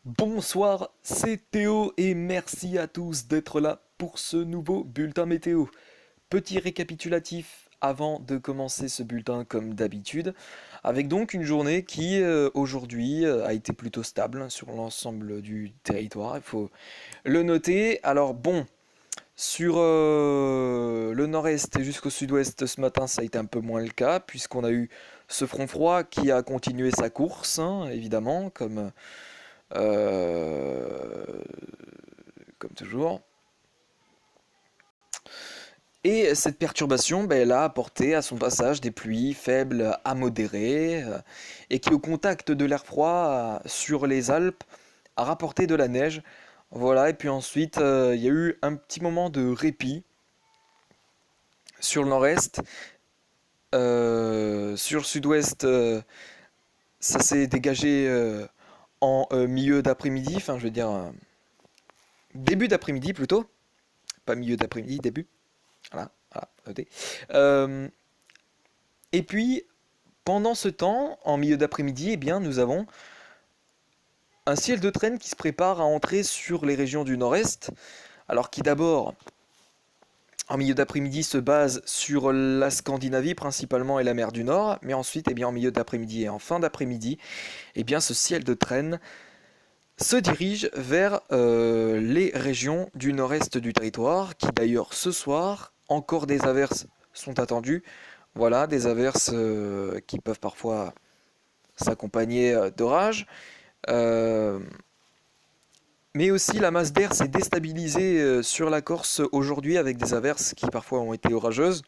Bonsoir, c'est Théo et merci à tous d'être là pour ce nouveau bulletin météo. Petit récapitulatif avant de commencer ce bulletin comme d'habitude, avec donc une journée qui aujourd'hui a été plutôt stable sur l'ensemble du territoire, il faut le noter. Alors bon, sur le nord-est jusqu'au sud-ouest ce matin ça a été un peu moins le cas puisqu'on a eu ce front froid qui a continué sa course, hein, évidemment, euh, comme toujours. Et cette perturbation, ben, elle a apporté à son passage des pluies faibles à modérées, et qui, au contact de l'air froid sur les Alpes, a rapporté de la neige. Voilà, et puis ensuite, il y a eu un petit moment de répit sur le nord-est. Sur le sud-ouest, ça s'est dégagé en milieu d'après-midi, enfin, je veux dire, début d'après-midi plutôt, pas milieu d'après-midi, début. Voilà, voilà, notez. Euh, et puis, pendant ce temps, en milieu d'après-midi, eh bien, nous avons un ciel de traîne qui se prépare à entrer sur les régions du nord-est, alors qui d'abord, en milieu d'après-midi, se base sur la Scandinavie principalement et la mer du Nord, mais ensuite, eh bien, en milieu d'après-midi et en fin d'après-midi, eh bien, ce ciel de traîne se dirige vers les régions du nord-est du territoire, qui d'ailleurs ce soir, encore des averses sont attendues. Voilà, des averses qui peuvent parfois s'accompagner d'orages. Euh, mais aussi la masse d'air s'est déstabilisée sur la Corse aujourd'hui avec des averses qui parfois ont été orageuses.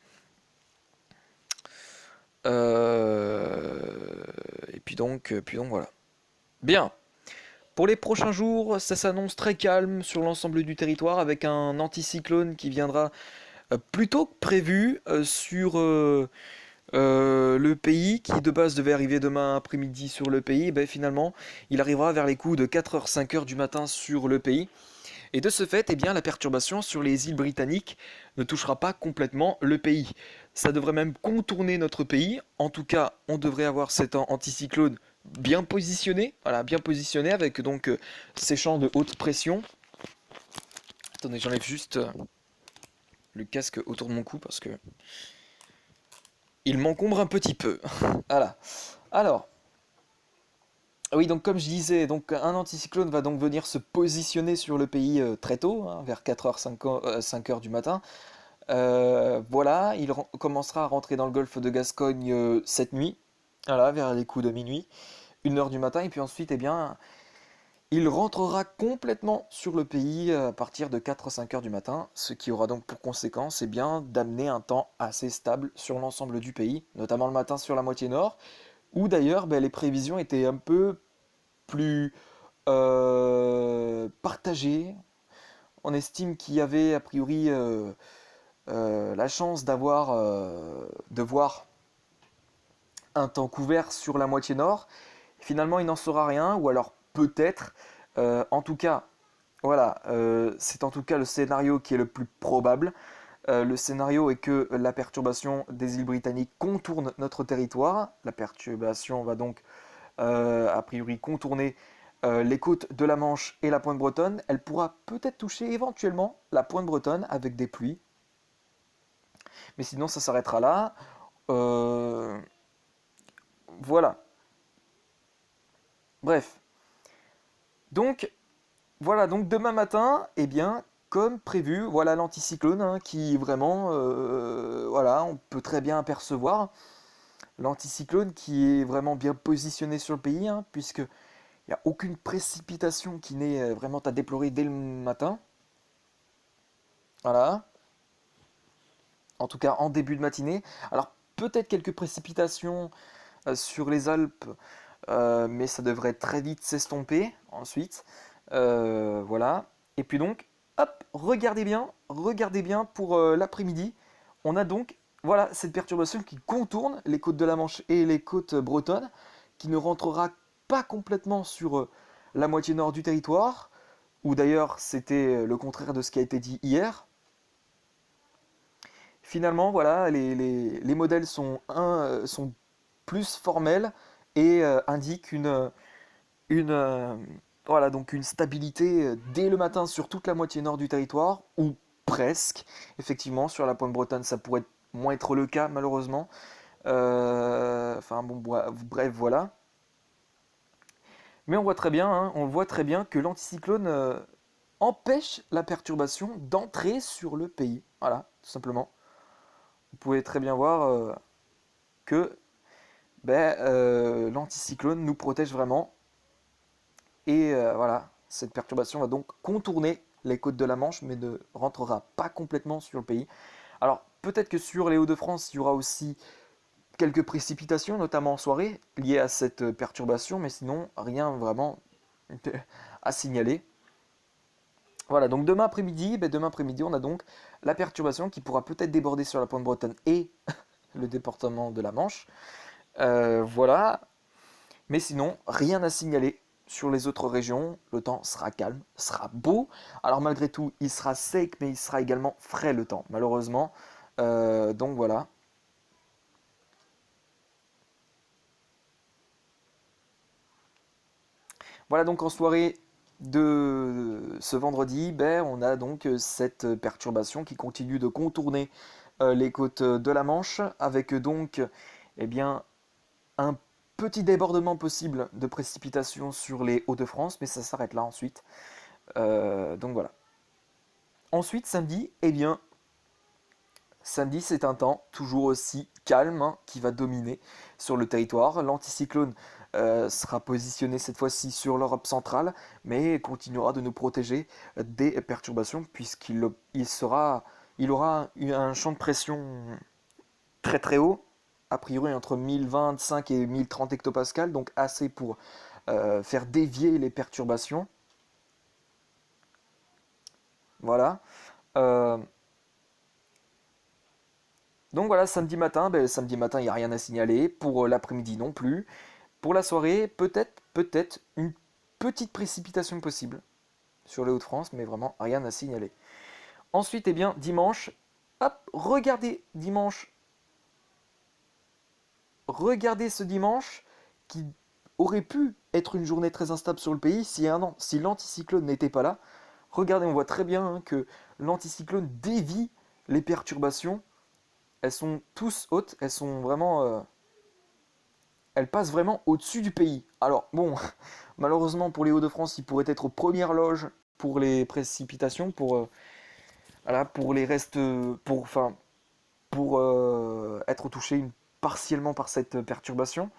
Et puis donc voilà. Bien. Pour les prochains jours, ça s'annonce très calme sur l'ensemble du territoire avec un anticyclone qui viendra plus tôt que prévu sur le pays, qui de base devait arriver demain après-midi sur le pays. Ben, finalement, il arrivera vers les coups de 4h, 5h du matin sur le pays. Et de ce fait, eh bien, la perturbation sur les îles britanniques ne touchera pas complètement le pays. Ça devrait même contourner notre pays. En tout cas, on devrait avoir cet anticyclone bien positionné, voilà, bien positionné avec donc ces champs de haute pression. Attendez, j'enlève juste le casque autour de mon cou parce que il m'encombre un petit peu. Voilà. Alors, oui, donc comme je disais, donc un anticyclone va donc venir se positionner sur le pays très tôt, hein, vers 4h, 5h du matin. Voilà, il commencera à rentrer dans le golfe de Gascogne cette nuit, voilà, vers les coups de minuit, 1h du matin, et puis ensuite, eh bien, il rentrera complètement sur le pays à partir de 4-5 heures du matin, ce qui aura donc pour conséquence, eh bien, d'amener un temps assez stable sur l'ensemble du pays, notamment le matin sur la moitié nord, où d'ailleurs ben, les prévisions étaient un peu plus partagées. On estime qu'il y avait a priori la chance de voir un temps couvert sur la moitié nord. Finalement, il n'en sera rien, ou alors peut-être. En tout cas, voilà, c'est en tout cas le scénario qui est le plus probable. Le scénario est que la perturbation des îles britanniques contourne notre territoire. La perturbation va donc a priori contourner les côtes de la Manche et la pointe bretonne. Elle pourra peut-être toucher éventuellement la pointe bretonne avec des pluies. Mais sinon, ça s'arrêtera là. Euh, voilà. Bref. Donc, voilà. Donc, demain matin, eh bien, comme prévu, voilà l'anticyclone hein, qui vraiment, voilà, on peut très bien apercevoir. L'anticyclone qui est vraiment bien positionné sur le pays, hein, puisque il n'y a aucune précipitation qui n'est vraiment à déplorer dès le matin. Voilà. En tout cas, en début de matinée. Alors, peut-être quelques précipitations sur les Alpes, mais ça devrait très vite s'estomper ensuite. Voilà. Et puis donc, hop, regardez bien pour l'après-midi. On a donc, voilà, cette perturbation qui contourne les côtes de la Manche et les côtes bretonnes, qui ne rentrera pas complètement sur la moitié nord du territoire, ou d'ailleurs c'était le contraire de ce qui a été dit hier. Finalement, voilà, les modèles sont plus formels et indiquent une Voilà, donc une stabilité dès le matin sur toute la moitié nord du territoire, ou presque. Effectivement, sur la pointe bretonne, ça pourrait moins être le cas, malheureusement. Enfin bon, bref, voilà. Mais on voit très bien, hein, on voit très bien que l'anticyclone empêche la perturbation d'entrer sur le pays. Voilà, tout simplement. Vous pouvez très bien voir que l'anticyclone nous protège vraiment. Et voilà, cette perturbation va donc contourner les côtes de la Manche, mais ne rentrera pas complètement sur le pays. Alors, peut-être que sur les Hauts-de-France, il y aura aussi quelques précipitations, notamment en soirée, liées à cette perturbation, mais sinon, rien vraiment à signaler. Voilà, donc demain après-midi, on a donc la perturbation qui pourra peut-être déborder sur la pointe bretonne et le département de la Manche. Voilà, mais sinon, rien à signaler sur les autres régions. Le temps sera calme, sera beau. Alors malgré tout, il sera sec, mais il sera également frais le temps, malheureusement. Donc voilà. Voilà donc en soirée de ce vendredi, on a donc cette perturbation qui continue de contourner les côtes de la Manche, avec donc eh bien, un petit débordement possible de précipitations sur les Hauts-de-France, mais ça s'arrête là ensuite. Donc voilà. Ensuite, samedi, samedi, c'est un temps toujours aussi calme hein, qui va dominer sur le territoire. L'anticyclone sera positionné cette fois-ci sur l'Europe centrale, mais continuera de nous protéger des perturbations il aura un champ de pression très très haut, a priori entre 1025 et 1030 hectopascales, donc assez pour faire dévier les perturbations. Voilà. Euh, Donc voilà, samedi matin, il n'y a rien à signaler. Pour l'après-midi non plus. Pour la soirée, peut-être une petite précipitation possible sur les Hauts-de-France, mais vraiment rien à signaler. Ensuite, dimanche, hop, regardez ce dimanche qui aurait pu être une journée très instable sur le pays si l'anticyclone n'était pas là. Regardez, on voit très bien hein, que l'anticyclone dévie les perturbations. Elles sont tous hautes, elles passent vraiment au-dessus du pays. Alors bon, malheureusement pour les Hauts-de-France, ils pourraient être aux premières loges pour les précipitations, voilà, pour les restes, pour être touchés partiellement par cette perturbation.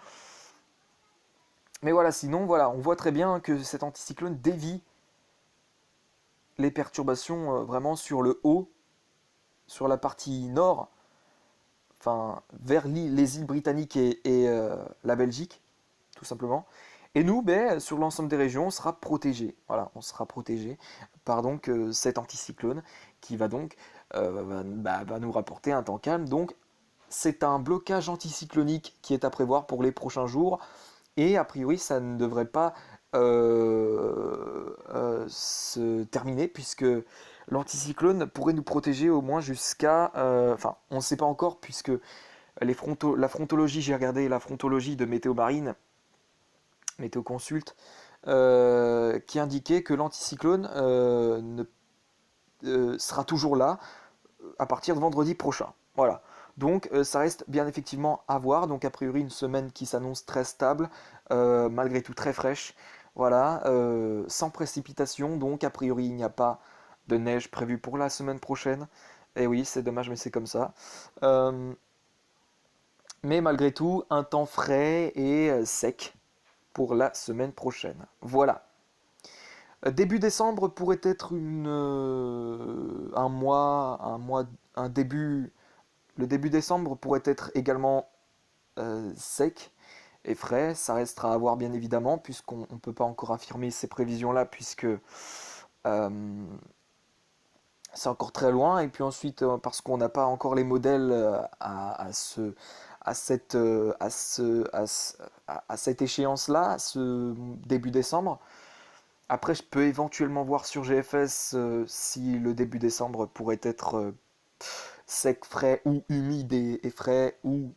Mais voilà, sinon, voilà, on voit très bien que cet anticyclone dévie les perturbations vraiment sur le haut, sur la partie nord, enfin vers les îles britanniques et la Belgique, tout simplement. Et nous, sur l'ensemble des régions, on sera protégé. Voilà, on sera protégé par donc cet anticyclone qui va donc va nous rapporter un temps calme. Donc, c'est un blocage anticyclonique qui est à prévoir pour les prochains jours. Et a priori, ça ne devrait pas se terminer puisque l'anticyclone pourrait nous protéger au moins jusqu'à... Enfin, on ne sait pas encore puisque la frontologie, j'ai regardé la frontologie de Météo Marine, Météo Consult, qui indiquait que l'anticyclone sera toujours là à partir de vendredi prochain. Voilà. Donc ça reste bien effectivement à voir. Donc a priori une semaine qui s'annonce très stable, malgré tout très fraîche. Voilà, sans précipitation. Donc a priori il n'y a pas de neige prévue pour la semaine prochaine. Et oui, c'est dommage, mais c'est comme ça. Euh, mais malgré tout, un temps frais et sec pour la semaine prochaine. Voilà. Début décembre pourrait être un début. Le début décembre pourrait être également sec et frais. Ça restera à voir bien évidemment, puisqu'on ne peut pas encore affirmer ces prévisions-là, puisque c'est encore très loin. Et puis ensuite, parce qu'on n'a pas encore les modèles à cette échéance-là, à ce début décembre. Après, je peux éventuellement voir sur GFS si le début décembre pourrait être sec, frais ou humide et frais ou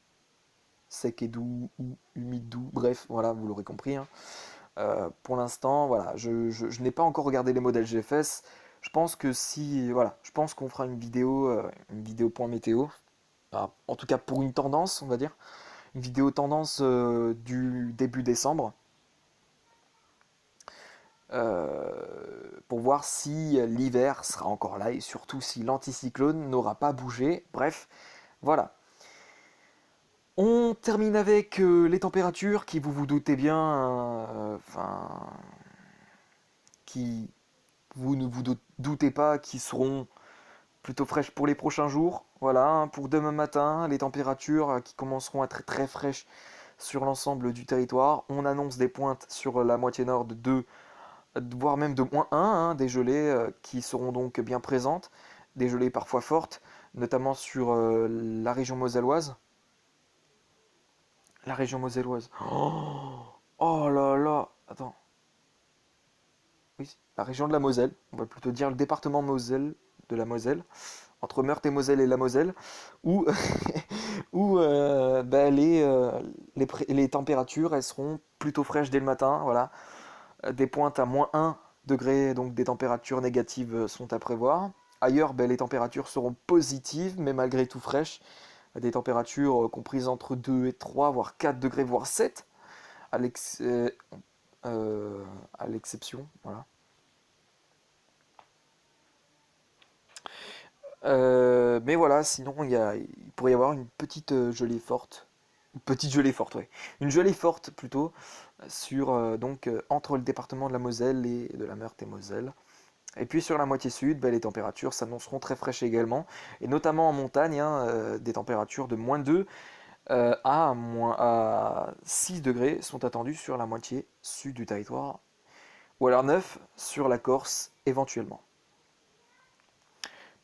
sec et doux ou humide doux. Bref, voilà, vous l'aurez compris. Hein. Pour l'instant, voilà, je n'ai pas encore regardé les modèles GFS. Je pense que si, voilà, je pense qu'on fera une vidéo point météo. En tout cas pour une tendance, on va dire, une vidéo tendance du début décembre, pour voir si l'hiver sera encore là et surtout si l'anticyclone n'aura pas bougé. Bref, voilà. On termine avec les températures qui, vous vous doutez bien, qui, vous ne vous doutez pas, qui seront plutôt fraîches pour les prochains jours. Voilà, hein, pour demain matin, les températures qui commenceront à être très fraîches sur l'ensemble du territoire. On annonce des pointes sur la moitié nord de 2, voire même de -1, hein, des gelées qui seront donc bien présentes, des gelées parfois fortes, notamment sur la région moselloise. La région moselloise. Oh, oh là là, attends. Oui, la région de la Moselle, on va plutôt dire le département Moselle, de la Moselle, entre Meurthe et Moselle et la Moselle, où, où bah, les températures elles seront plutôt fraîches dès le matin. Voilà. Des pointes à -1 degré, donc des températures négatives sont à prévoir. Ailleurs, bah, les températures seront positives, mais malgré tout fraîches. Des températures comprises entre 2 et 3, voire 4 degrés, voire 7, à l'exception. Voilà. Mais voilà, sinon il pourrait y avoir une petite gelée forte. Une petite gelée forte, ouais. Une gelée forte plutôt, sur, entre le département de la Moselle et de la Meurthe-et-Moselle. Et puis sur la moitié sud, bah, les températures s'annonceront très fraîches également, et notamment en montagne, hein, des températures de -2 à 6 degrés sont attendues sur la moitié sud du territoire, ou alors 9 sur la Corse éventuellement.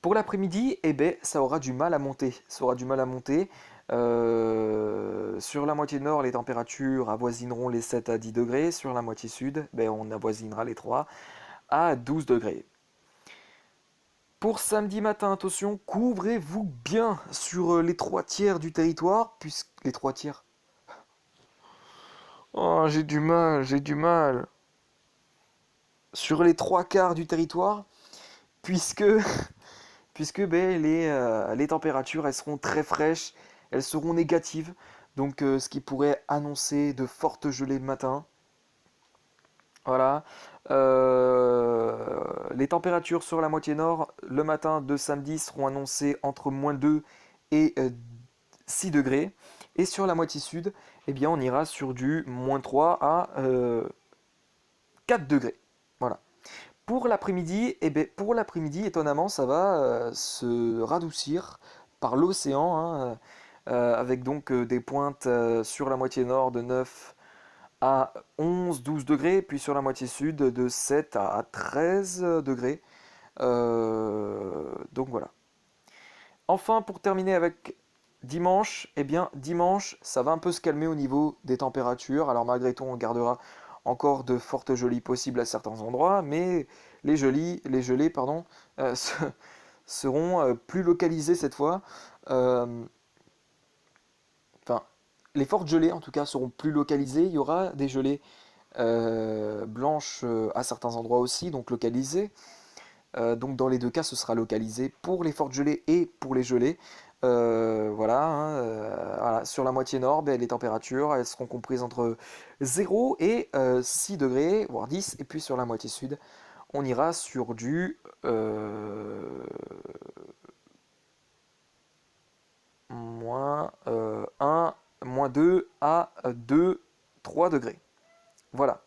Pour l'après-midi, eh ben, ça aura du mal à monter. Ça aura du mal à monter. Sur la moitié nord, les températures avoisineront les 7 à 10 degrés. Sur la moitié sud, ben, on avoisinera les 3 à 12 degrés. Pour samedi matin, attention, couvrez-vous bien sur les 3 tiers du territoire, puisque les 3 tiers. Oh, j'ai du mal, j'ai du mal. Sur les 3 quarts du territoire, puisque ben, les températures elles seront très fraîches, elles seront négatives, donc ce qui pourrait annoncer de fortes gelées le matin. Voilà. Les températures sur la moitié nord le matin de samedi seront annoncées entre -2 et 6 degrés. Et sur la moitié sud, eh bien, on ira sur du -3 à 4 degrés. Voilà. Pour l'après-midi, eh ben, pour l'après-midi, étonnamment, ça va se radoucir par l'océan, hein, avec donc des pointes sur la moitié nord de 9 à 11-12 degrés, puis sur la moitié sud de 7 à 13 degrés. Donc voilà. Enfin, pour terminer avec dimanche, eh bien dimanche, ça va un peu se calmer au niveau des températures. Alors malgré tout, on gardera encore de fortes gelées possibles à certains endroits, mais les gelées, pardon, seront plus localisées cette fois. Euh, Enfin, les fortes gelées en tout cas seront plus localisées. Il y aura des gelées blanches à certains endroits aussi, donc localisées. Donc dans les deux cas, ce sera localisé pour les fortes gelées et pour les gelées. Voilà, hein, voilà. Sur la moitié nord, ben, les températures elles seront comprises entre 0 et 6 degrés, voire 10. Et puis sur la moitié sud, on ira sur du -1, -2 à 2, 3 degrés. Voilà.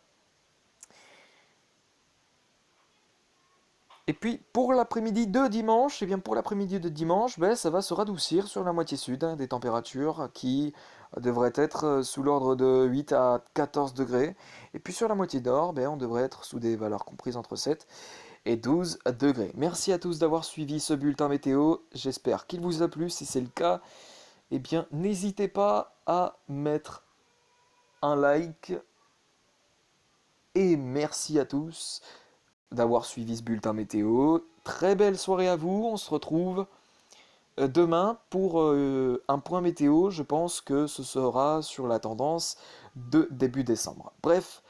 Et puis pour l'après-midi de dimanche, et bien pour l'après-midi de dimanche, ben, ça va se radoucir sur la moitié sud, hein, des températures qui devraient être sous l'ordre de 8 à 14 degrés. Et puis sur la moitié nord, ben, on devrait être sous des valeurs comprises entre 7 et 12 degrés. Merci à tous d'avoir suivi ce bulletin météo. J'espère qu'il vous a plu. Si c'est le cas, eh bien n'hésitez pas à mettre un like. Et merci à tous d'avoir suivi ce bulletin météo. Très belle soirée à vous. On se retrouve demain pour un point météo. Je pense que ce sera sur la tendance de début décembre. Bref,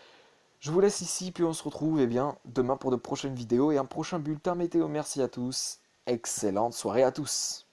Je vous laisse ici, puis on se retrouve demain pour de prochaines vidéos et un prochain bulletin météo. Merci à tous. Excellente soirée à tous.